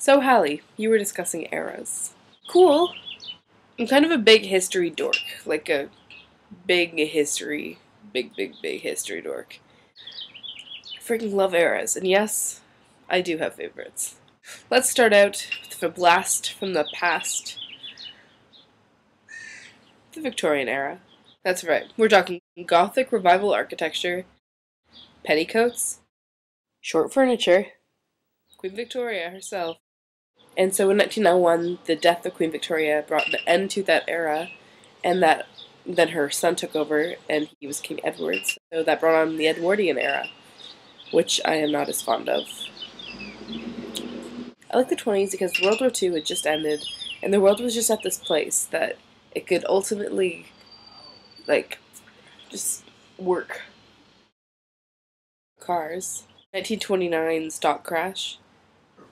So, Hallie, you were discussing eras. Cool. I'm kind of a big history dork. Like a big history dork. I freaking love eras, and yes, I do have favorites. Let's start out with a blast from the past. The Victorian era. That's right. We're talking Gothic revival architecture, petticoats, short furniture, Queen Victoria herself. And so in 1901, the death of Queen Victoria brought an end to that era, and then her son took over, and he was King Edward. So that brought on the Edwardian era, which I am not as fond of. I like the 20s because World War II had just ended, and the world was just at this place that it could ultimately, just work. Cars. 1929 stock crash.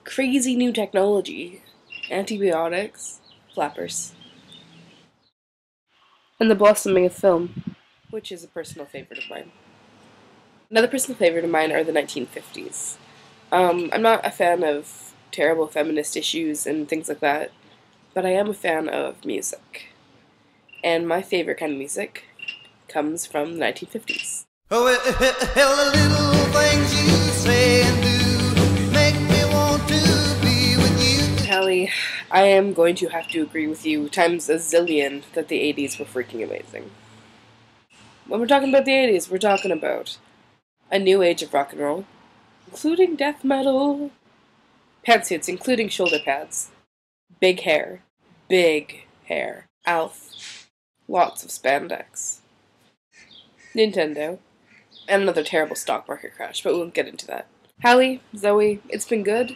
Crazy new technology. Antibiotics. Flappers. And the blossoming of film, which is a personal favorite of mine. Another personal favorite of mine are the 1950s. I'm not a fan of terrible feminist issues and things like that, but I am a fan of music. And my favorite kind of music comes from the 1950s. Oh, well, the little things you say and do make me want to be with you. Hallie, I am going to have to agree with you times a zillion that the 80s were freaking amazing. When we're talking about the 80s, we're talking about a new age of rock and roll, including death metal, pantsuits, including shoulder pads, big hair, Alf, lots of spandex, Nintendo, and another terrible stock market crash, but we won't get into that. Hallie, Zoe, it's been good,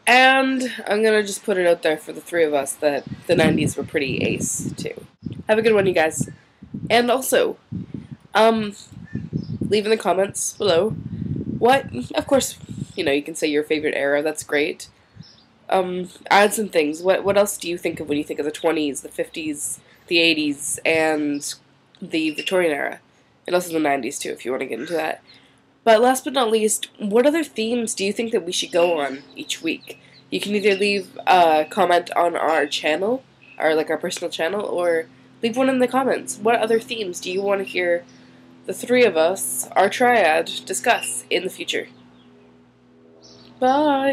and I'm gonna just put it out there for the three of us that the 90s were pretty ace, too. Have a good one, you guys. And also, leave in the comments below of course, you can say your favorite era, that's great. Add some things. What else do you think of when you think of the 20s, the 50s, the 80s, and the Victorian era? And also the 90s too, if you want to get into that. But last but not least, what other themes do you think that we should go on each week? You can either leave a comment on our channel, or our personal channel, or leave one in the comments. What other themes do you want to hear the three of us, our triad, discuss in the future? Bye!